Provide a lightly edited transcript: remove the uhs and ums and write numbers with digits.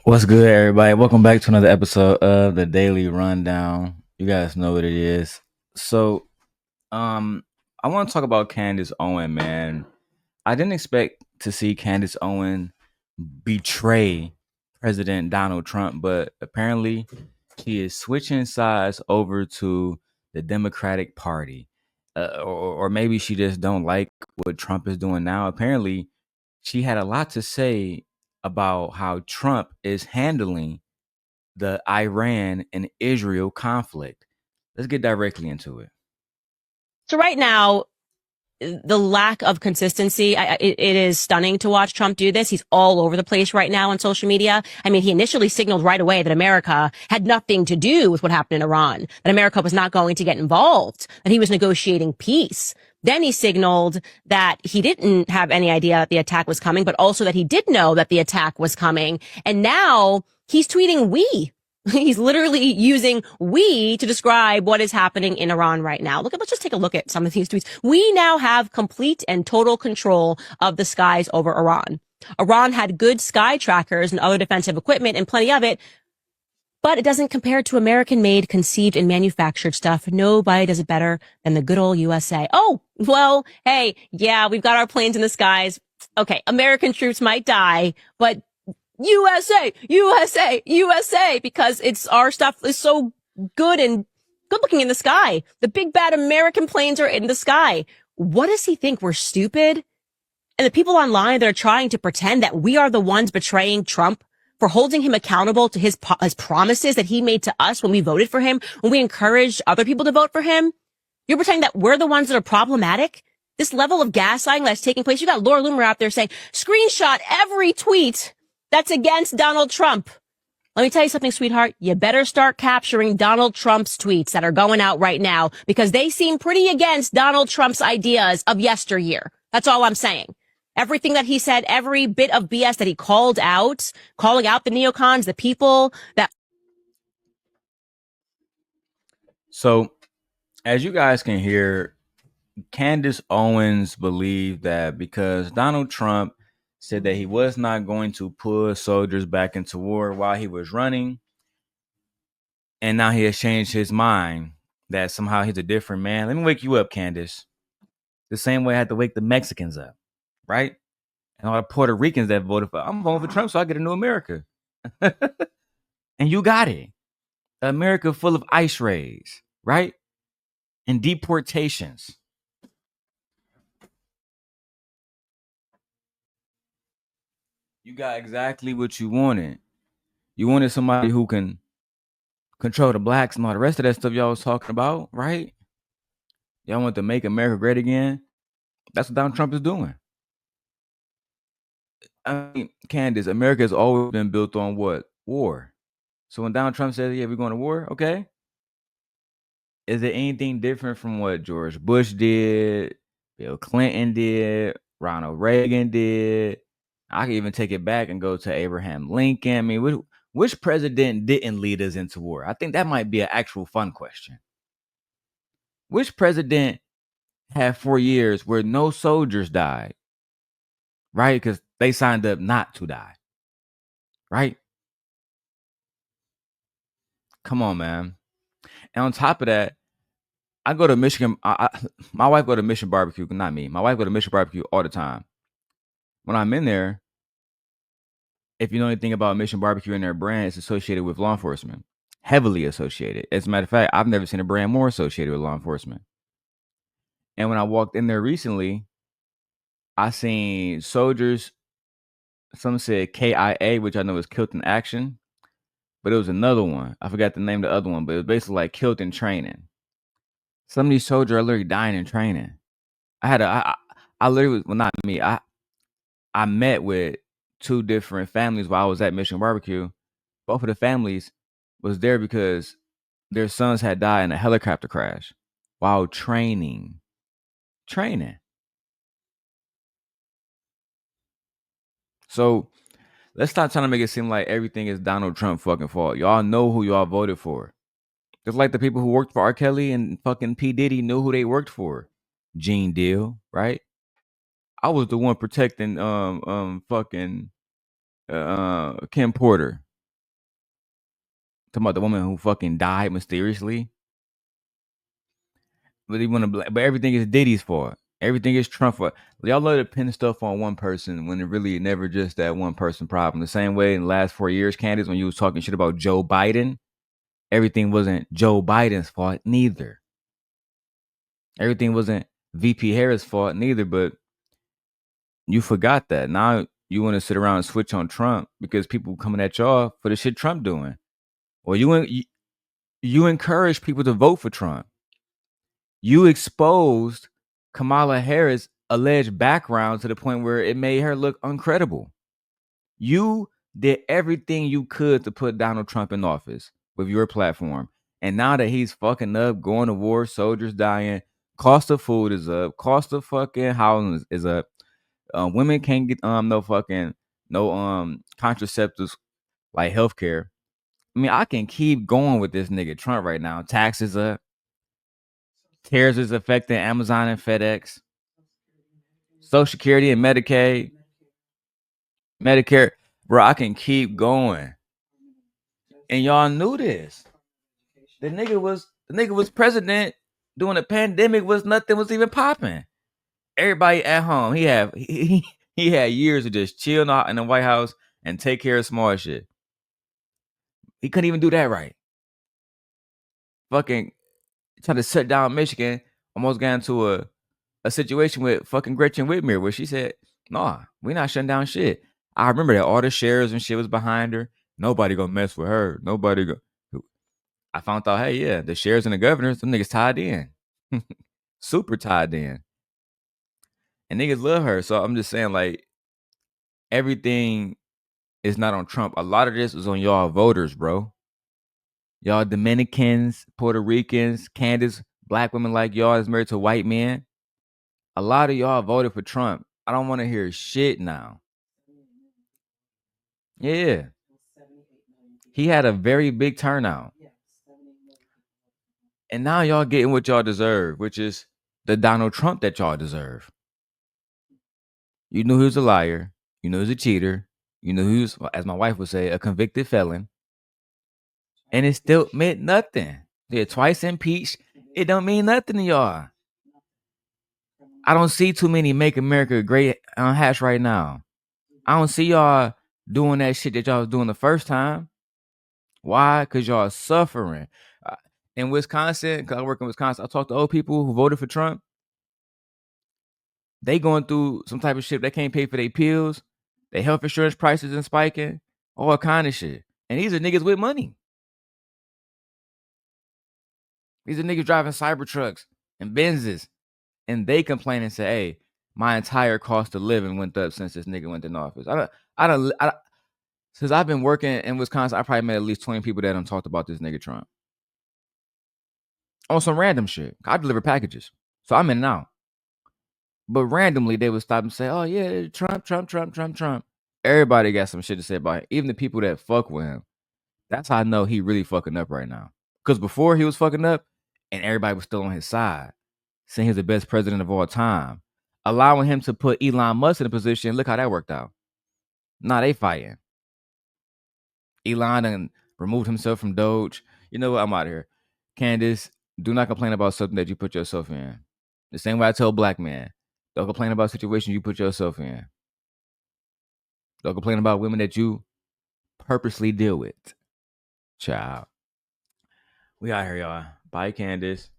What's good, everybody? Welcome back to another episode of the Daily Rundown. You guys know what it is. So, I want to talk about Candace Owens, man. I didn't expect to see Candace Owens betray President Donald Trump, but apparently she is switching sides over to the Democratic Party, or maybe she just don't like what Trump is doing now. Apparently, she had a lot to say about how Trump is handling the Iran and Israel conflict. Let's get directly into it. So right now, the lack of consistency, it is stunning to watch Trump do this. He's all over the place right now on social media. I mean, he initially signaled right away that America had nothing to do with what happened in Iran, that America was not going to get involved, that he was negotiating peace. Then he signaled that he didn't have any idea that the attack was coming, but also that he did know that the attack was coming. And now he's tweeting we. He's literally using we to describe what is happening in Iran right now. Let's just take a look at some of these tweets. We now have complete and total control of the skies over Iran. Iran had good sky trackers and other defensive equipment and plenty of it, but it doesn't compare to American-made, conceived, and manufactured stuff. Nobody does it better than the good old USA. Oh, well, hey, yeah, we've got our planes in the skies. Okay, American troops might die, but USA, USA, USA, because our stuff is so good and good looking in the sky. The big bad American planes are in the sky. What does he think? We're stupid? And the people online that are trying to pretend that we are the ones betraying Trump for holding him accountable to his promises that he made to us when we voted for him, when we encouraged other people to vote for him. You're pretending that we're the ones that are problematic? This level of gaslighting that's taking place. You got Laura Loomer out there saying, screenshot every tweet that's against Donald Trump. Let me tell you something, sweetheart. You better start capturing Donald Trump's tweets that are going out right now because they seem pretty against Donald Trump's ideas of yesteryear. That's all I'm saying. Everything that he said, every bit of BS that he called out, calling out the neocons, the people that. So, as you guys can hear, Candace Owens believed that because Donald Trump said that he was not going to pull soldiers back into war while he was running, and now he has changed his mind that somehow he's a different man. Let me wake you up, Candace. The same way I had to wake the Mexicans up, right? And all the Puerto Ricans that voted for, I'm voting for Trump so I get a new America. And you got it. America full of ice raids, right? And deportations. You got exactly what you wanted. You wanted somebody who can control the blacks and all the rest of that stuff y'all was talking about, right? Y'all want to make America great again. That's what Donald Trump is doing. I mean, Candace, America has always been built on what? War. So when Donald Trump says, yeah, we're going to war, okay. Is it anything different from what George Bush did, Bill Clinton did, Ronald Reagan did? I can even take it back and go to Abraham Lincoln. I mean, which president didn't lead us into war? I think that might be an actual fun question. Which president had 4 years where no soldiers died, right? Because they signed up not to die, right? Come on, man. And on top of that, I go to Michigan. My wife go to Mission Barbecue, not me. My wife go to Mission Barbecue all the time. When I'm in there, if you know anything about Mission Barbecue and their brand, it's associated with law enforcement, heavily associated. As a matter of fact, I've never seen a brand more associated with law enforcement. And when I walked in there recently, I seen soldiers. Some said KIA, which I know is Killed in Action, but it was another one. I forgot the name of the other one, but it was basically like Killed in Training. Some of these soldiers are literally dying in training. I literally, well, not me. I met with 2 different families while I was at Mission Barbecue. Both of the families was there because their sons had died in a helicopter crash while training. So let's stop trying to make it seem like everything is Donald Trump fucking fault. Y'all know who y'all voted for. Just like the people who worked for R. Kelly and fucking P. Diddy knew who they worked for. Gene Deal, right? I was the one protecting fucking Kim Porter. Talking about the woman who fucking died mysteriously. But but everything is Diddy's fault. Everything is Trump fault. Y'all love to pin stuff on one person when it really never just that one person problem. The same way in the last 4 years, Candace, when you was talking shit about Joe Biden, everything wasn't Joe Biden's fault neither. Everything wasn't VP Harris' fault neither, but you forgot that. Now you want to sit around and switch on Trump because people coming at y'all for the shit Trump doing. Or you encourage people to vote for Trump. You exposed Kamala Harris' alleged background to the point where it made her look uncredible. You did everything you could to put Donald Trump in office with your platform. And now that he's fucking up, going to war, soldiers dying, cost of food is up, cost of fucking housing is up. Women can't get no fucking contraceptives like healthcare. I mean, I can keep going with this nigga Trump right now. Taxes up, tariffs is affecting Amazon and FedEx, Social Security and Medicaid, Medicare. Bro, I can keep going. And y'all knew this. The nigga was president during the pandemic was nothing was even popping. Everybody at home. He had years of just chilling out in the White House and take care of small shit. He couldn't even do that right. Fucking trying to shut down Michigan. Almost got into a situation with fucking Gretchen Whitmer where she said, "Nah, we not shutting down shit." I remember that all the sheriffs and shit was behind her. Nobody gonna mess with her. Nobody go. I found out, hey, yeah, the sheriffs and the governors, them niggas tied in, super tied in, and niggas love her. So I'm just saying, like, everything is not on Trump. A lot of this is on y'all voters, bro. Y'all Dominicans, Puerto Ricans, Candace, black women like y'all is married to white men. A lot of y'all voted for Trump. I don't want to hear shit now. Yeah. He had a very big turnout. And now y'all getting what y'all deserve, which is the Donald Trump that y'all deserve. You knew he was a liar. You knew he was a cheater. You knew he was, as my wife would say, a convicted felon. And it still meant nothing. They're twice impeached. It don't mean nothing to y'all. I don't see too many Make America Great hats right now. I don't see y'all doing that shit that y'all was doing the first time. Why? Because y'all suffering. In Wisconsin, because I work in Wisconsin, I talk to old people who voted for Trump. They going through some type of shit. They can't pay for their pills. Their health insurance prices and spiking. All kind of shit. And these are niggas with money. These are niggas driving Cybertrucks and Benzes. And they complain and say, hey, my entire cost of living went up since this nigga went in office. Since I've been working in Wisconsin, I probably met at least 20 people that done talked about this nigga Trump. On some random shit. I deliver packages. So I'm in and out. But randomly, they would stop and say, oh, yeah, Trump, Trump, Trump, Trump, Trump. Everybody got some shit to say about him. Even the people that fuck with him. That's how I know he really fucking up right now. Because before he was fucking up, and everybody was still on his side, saying he's the best president of all time, allowing him to put Elon Musk in a position. Look how that worked out. Nah, they fighting. Elon and removed himself from Doge. You know what? I'm out of here. Candace, do not complain about something that you put yourself in. The same way I tell black men, don't complain about situations you put yourself in. Don't complain about women that you purposely deal with. Child. We out here, y'all. Bye, Candace.